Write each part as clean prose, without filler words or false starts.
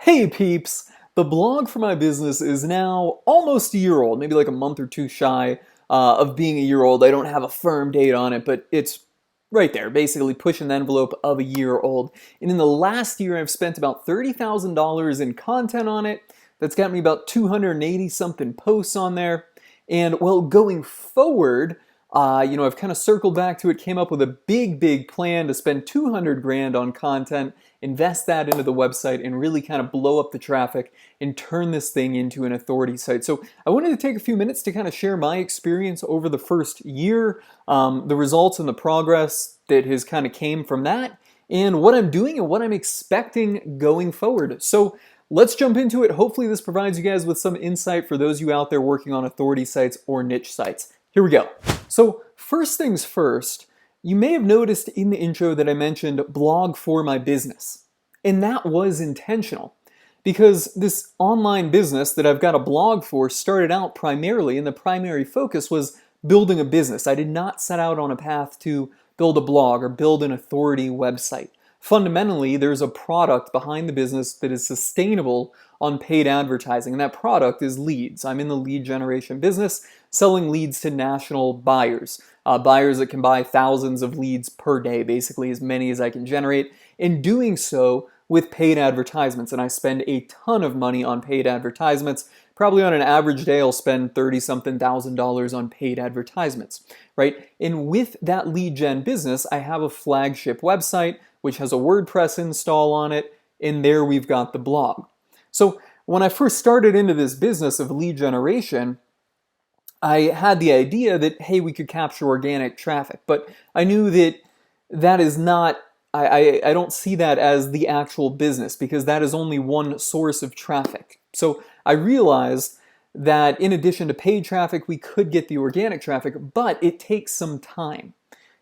Hey peeps! The blog for my business is now almost a year old, maybe like a month or two shy of being a year old. I don't have a firm date on it, but it's right there, basically pushing the envelope of a year old. And in the last year, I've spent about $30,000 in content on it. That's got me about 280 something posts on there. And well, going forward, I've kind of circled back to it, came up with a big plan to spend 200 grand on content, invest that into the website, and really kind of blow up the traffic and turn this thing into an authority site. So I wanted to take a few minutes to kind of share my experience over the first year, the results and the progress that has kind of came from that, and what I'm doing and what I'm expecting going forward. So let's jump into it. Hopefully this provides you guys with some insight for those of you out there working on authority sites or niche sites. Here we go. So first things first, you may have noticed in the intro that I mentioned blog for my business. And that was intentional because this online business that I've got a blog for started out primarily, and the primary focus was building a business. I did not set out on a path to build a blog or build an authority website. Fundamentally, there's a product behind the business that is sustainable on paid advertising, and that product is leads. I'm in the lead generation business, selling leads to national buyers, buyers that can buy thousands of leads per day, basically as many as I can generate, and doing so with paid advertisements. And I spend a ton of money on paid advertisements. Probably on an average day, I'll spend 30-something thousand dollars on paid advertisements, right? And with that lead gen business, I have a flagship website which has a WordPress install on it, and there we've got the blog. So when I first started into this business of lead generation, I had the idea that, hey, we could capture organic traffic, but I knew that that is not, I don't see that as the actual business because that is only one source of traffic. So I realized that in addition to paid traffic, we could get the organic traffic, but it takes some time.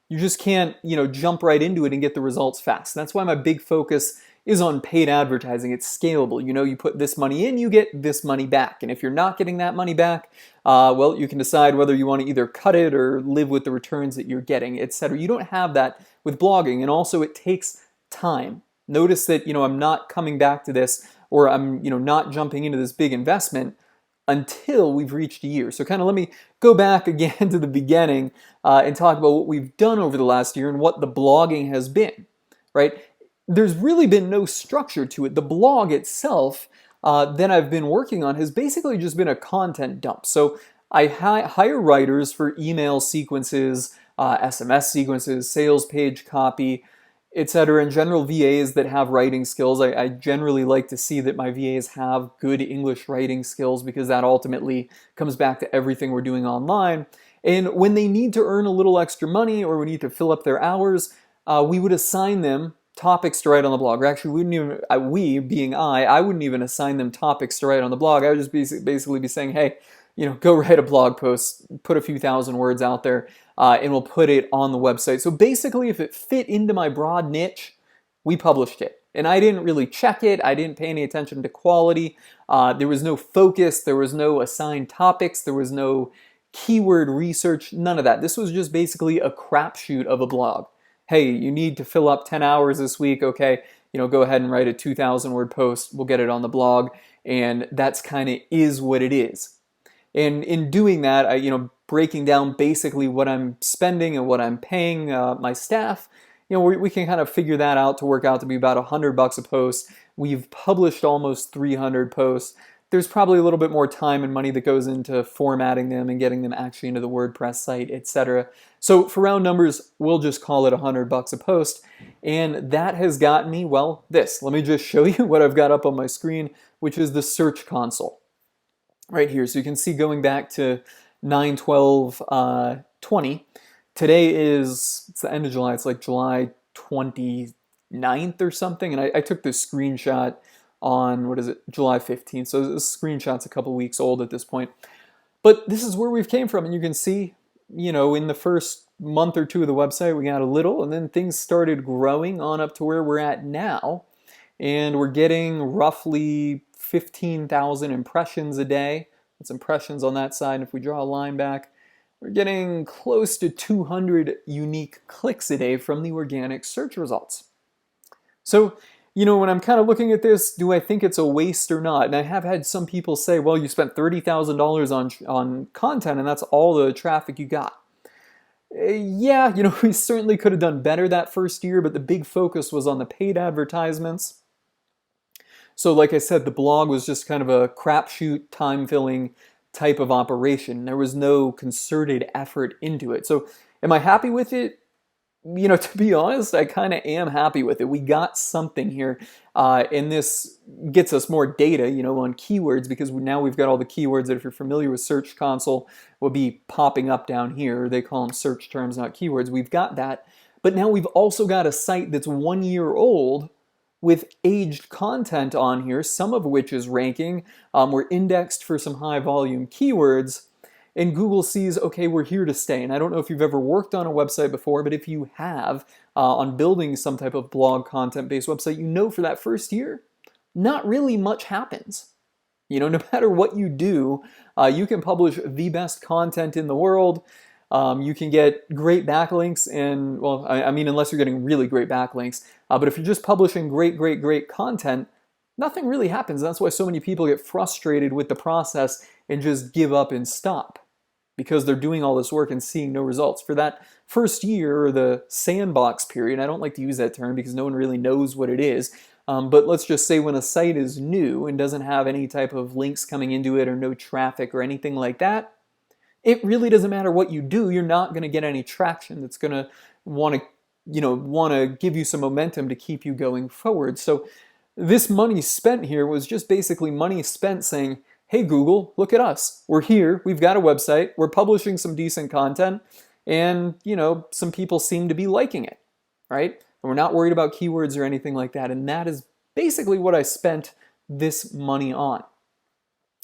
You just can't, jump right into it and get the results fast. That's why my big focus is on paid advertising. It's scalable. You put this money in, you get this money back. And if you're not getting that money back, well, you can decide whether you want to either cut it or live with the returns that you're getting, etc. You don't have that with blogging. And also it takes time. Notice that, I'm not coming back to this, or I'm, not jumping into this big investment until we've reached a year. So kind of let me go back again to the beginning and talk about what we've done over the last year and what the blogging has been, right? There's really been no structure to it. The blog itself that I've been working on has basically just been a content dump. So I hire writers for email sequences, SMS sequences, sales page copy, etc. And general VAs that have writing skills. I generally like to see that my VAs have good English writing skills because that ultimately comes back to everything we're doing online. And when they need to earn a little extra money or we need to fill up their hours, we would assign them topics to write on the blog. Or actually, we wouldn't even, we being I wouldn't even assign them topics to write on the blog. I would just basically be saying, hey, go write a blog post, put a few thousand words out there, and we'll put it on the website. So basically, if it fit into my broad niche, we published it. And I didn't really check it. I didn't pay any attention to quality. There was no focus. There was no assigned topics. There was no keyword research. None of that. This was just basically a crapshoot of a blog. Hey, you need to fill up 10 hours this week. Okay, go ahead and write a 2,000 word post. We'll get it on the blog. And that's kind of is what it is. And in doing that, breaking down basically what I'm spending and what I'm paying my staff, we can kind of figure that out to work out to be about $100 a post. We've published almost 300 posts. There's probably a little bit more time and money that goes into formatting them and getting them actually into the WordPress site, etc. So for round numbers, we'll just call it $100 a post. And that has gotten me, well, this. Let me just show you what I've got up on my screen, which is the Search Console right here. So you can see going back to 9/12/20. Today it's the end of July. It's like July 29th or something. And I took this screenshot on, July 15th. So this screenshot's a couple weeks old at this point. But this is where we've came from. And you can see, in the first month or two of the website, we got a little, and then things started growing on up to where we're at now. And we're getting roughly 15,000 impressions a day. That's impressions on that side. And if we draw a line back, we're getting close to 200 unique clicks a day from the organic search results. So when I'm kind of looking at this, do I think it's a waste or not? And I have had some people say, well, you spent $30,000 on content and that's all the traffic you got. Yeah, we certainly could have done better that first year, but the big focus was on the paid advertisements. So like I said, the blog was just kind of a crapshoot, time-filling type of operation. There was no concerted effort into it. So am I happy with it? To be honest, I kind of am happy with it. We got something here, and this gets us more data, on keywords, because now we've got all the keywords that, if you're familiar with Search Console, will be popping up down here. They call them search terms, not keywords. We've got that, but now we've also got a site that's 1 year old with aged content on here, some of which is ranking. We're indexed for some high volume keywords. And Google sees, okay, we're here to stay. And I don't know if you've ever worked on a website before, but if you have, on building some type of blog content-based website, for that first year, not really much happens. No matter what you do, you can publish the best content in the world. You can get great backlinks, and, well, I mean, unless you're getting really great backlinks. But if you're just publishing great content, nothing really happens. That's why so many people get frustrated with the process and just give up and stop, because they're doing all this work and seeing no results. For that first year, or the sandbox period, I don't like to use that term because no one really knows what it is, but let's just say when a site is new and doesn't have any type of links coming into it or no traffic or anything like that, it really doesn't matter what you do. You're not going to get any traction that's going to want to give you some momentum to keep you going forward. So this money spent here was just basically money spent saying, hey Google, look at us. We're here, we've got a website, we're publishing some decent content, and some people seem to be liking it, right? And we're not worried about keywords or anything like that, and that is basically what I spent this money on.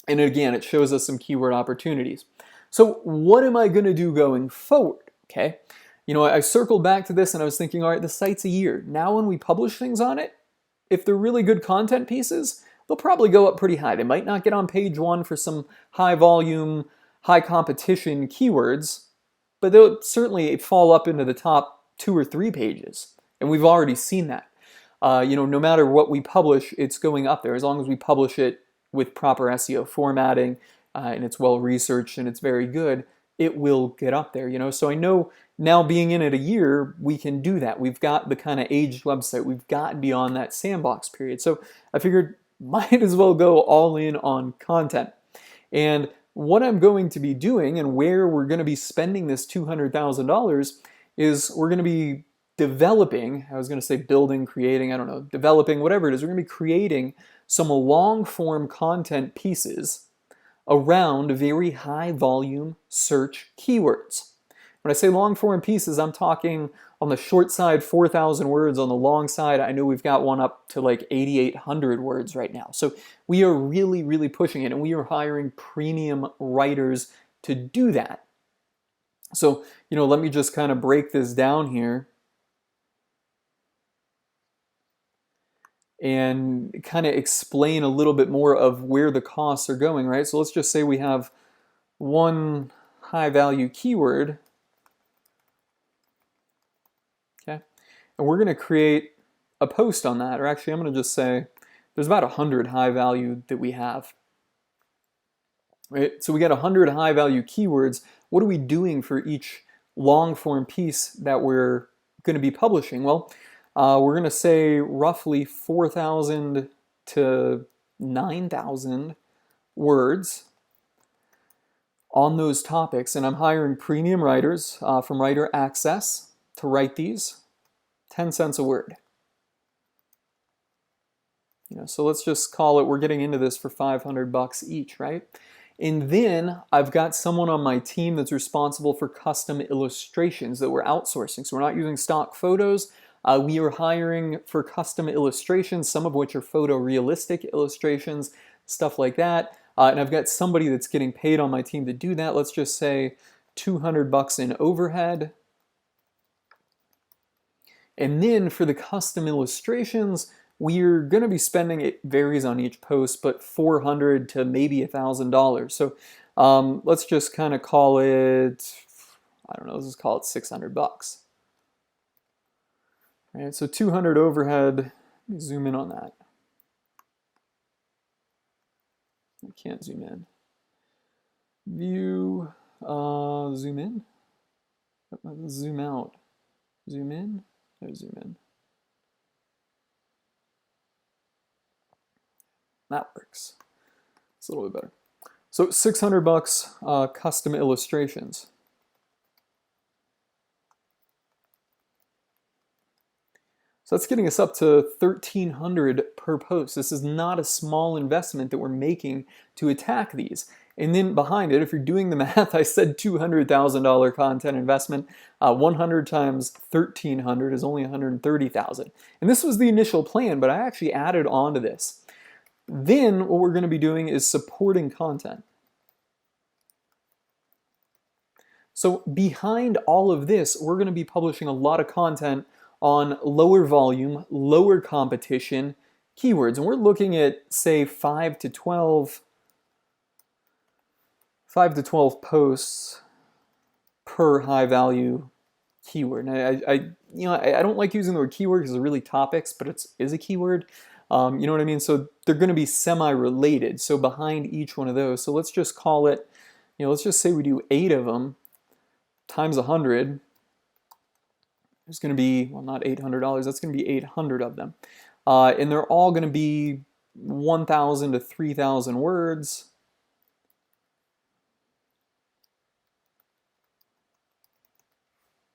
And again, it shows us some keyword opportunities. So what am I going to do going forward? Okay, I circled back to this and I was thinking, all right, the site's a year. Now when we publish things on it, if they're really good content pieces, they'll probably go up pretty high. They might not get on page 1 for some high volume, high competition keywords, but they'll certainly fall up into the top 2 or 3 pages. And we've already seen that. No matter what we publish, it's going up there. As long as we publish it with proper SEO formatting, and it's well researched and it's very good, it will get up there. So I know now, being in it a year, we can do that. We've got the kind of aged website. We've gotten beyond that sandbox period. So I figured might as well go all in on content. And what I'm going to be doing, and where we're going to be spending this $200,000, is we're going to be developing, I was going to say building, creating, I don't know, developing, whatever it is, we're going to be creating some long form content pieces around very high volume search keywords. When I say long form pieces, I'm talking on the short side 4,000 words, on the long side I know we've got one up to like 8,800 words right now. So we are really pushing it, and we are hiring premium writers to do that. So, let me just kind of break this down here and kind of explain a little bit more of where the costs are going, right? So let's just say we have one high value keyword, okay? And we're going to create a post on that, or actually I'm going to just say there's about 100 high value that we have, right? So we got 100 high value keywords. What are we doing for each long form piece that we're going to be publishing? Well, we're going to say roughly 4,000 to 9,000 words on those topics, and I'm hiring premium writers from Writer Access to write these, 10 cents a word. So let's just call it, we're getting into this for $500 each, right? And then I've got someone on my team that's responsible for custom illustrations that we're outsourcing. So we're not using stock photos. We are hiring for custom illustrations, some of which are photorealistic illustrations, stuff like that. And I've got somebody that's getting paid on my team to do that. Let's just say $200 in overhead. And then for the custom illustrations, we're going to be spending, it varies on each post, but $400 to maybe $1,000. So let's just kind of call it, I don't know, let's just call it $600. Right, so 200 overhead Let me zoom in on that. I can't zoom in. View, zoom in, zoom out, zoom in, or zoom in. That works. It's a little bit better. So 600 bucks, custom illustrations. So that's getting us up to 1,300 per post. This is not a small investment that we're making to attack these. And then behind it, if you're doing the math, I said $200,000 content investment. 100 times 1,300 is only 130,000. And this was the initial plan, but I actually added on to this. Then what we're going to be doing is supporting content. So behind all of this, we're going to be publishing a lot of content on lower volume, lower competition keywords. And we're looking at, say, 5 to 12 posts per high value keyword. And I don't like using the word keyword because it's really topics, but it is a keyword. You know what I mean? So they're going to be semi-related. So behind each one of those, so let's just call it, let's just say we do 8 of them times 100. There's going to be, well, not $800, that's going to be 800 of them. And they're all going to be 1,000 to 3,000 words.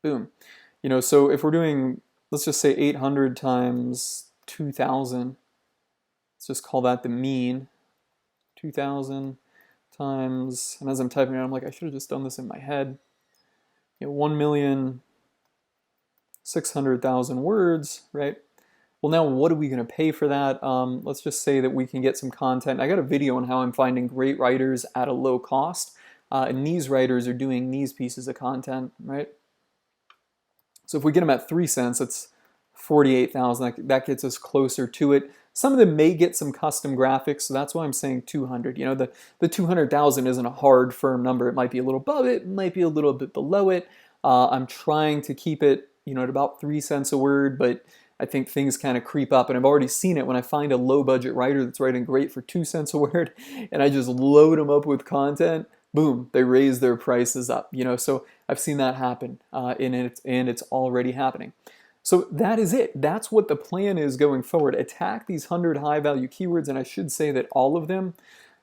Boom. So if we're doing, let's just say 800 times 2,000, let's just call that the mean. 2,000 times, and as I'm typing it, I'm like, I should have just done this in my head. 1,600,000 words, right? Well, now what are we going to pay for that? Let's just say that we can get some content. I got a video on how I'm finding great writers at a low cost, and these writers are doing these pieces of content, right? So if we get them at 3 cents, it's 48,000. That gets us closer to it. Some of them may get some custom graphics, so that's why I'm saying 200. The 200,000 isn't a hard, firm number. It might be a little above it, might be a little bit below it. I'm trying to keep it, at about 3 cents a word, but I think things kind of creep up, and I've already seen it when I find a low-budget writer that's writing great for 2 cents a word, and I just load them up with content. Boom, they raise their prices up. So I've seen that happen, and it's already happening. So that is it. That's what the plan is going forward. Attack these 100 high-value keywords, and I should say that all of them,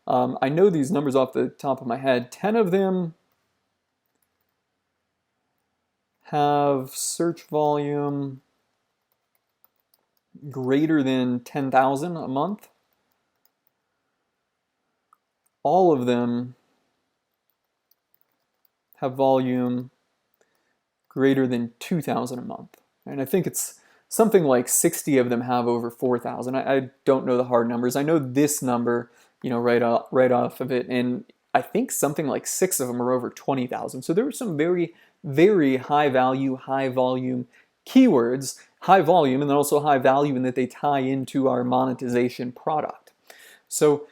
I know these numbers off the top of my head, 10 of them have search volume greater than 10,000 a month. All of them have volume greater than 2,000 a month. And I think it's something like 60 of them have over 4,000. I don't know the hard numbers. I know this number, right off of it, and I think something like 6 of them are over 20,000. So there were some very, very high value, high volume keywords, high volume, and then also high value in that they tie into our monetization product. So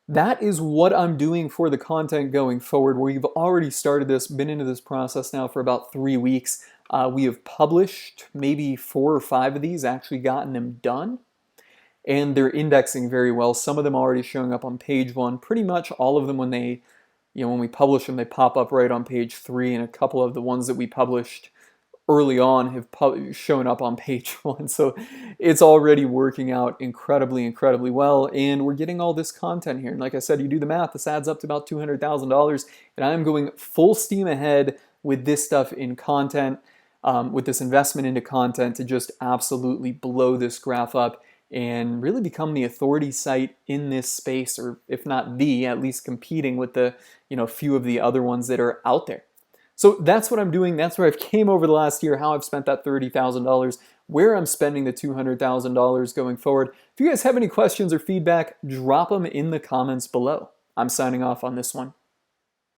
that is what I'm doing for the content going forward. We've already started this, been into this process now for about 3 weeks. We have published maybe 4 or 5 of these, actually gotten them done, and they're indexing very well. Some of them already showing up on page 1. Pretty much all of them, when we publish them, they pop up right on page 3, and a couple of the ones that we published early on have shown up on page 1. So it's already working out incredibly, incredibly well, and we're getting all this content here. And like I said, you do the math, this adds up to about $200,000, and I'm going full steam ahead with this stuff in content, with this investment into content to just absolutely blow this graph up and really become the authority site in this space, or if not the, at least competing with the few of the other ones that are out there. So that's what I'm doing. That's where I've came over the last year, how I've spent that $30,000, where I'm spending the $200,000 going forward. If you guys have any questions or feedback, drop them in the comments below. I'm signing off on this one.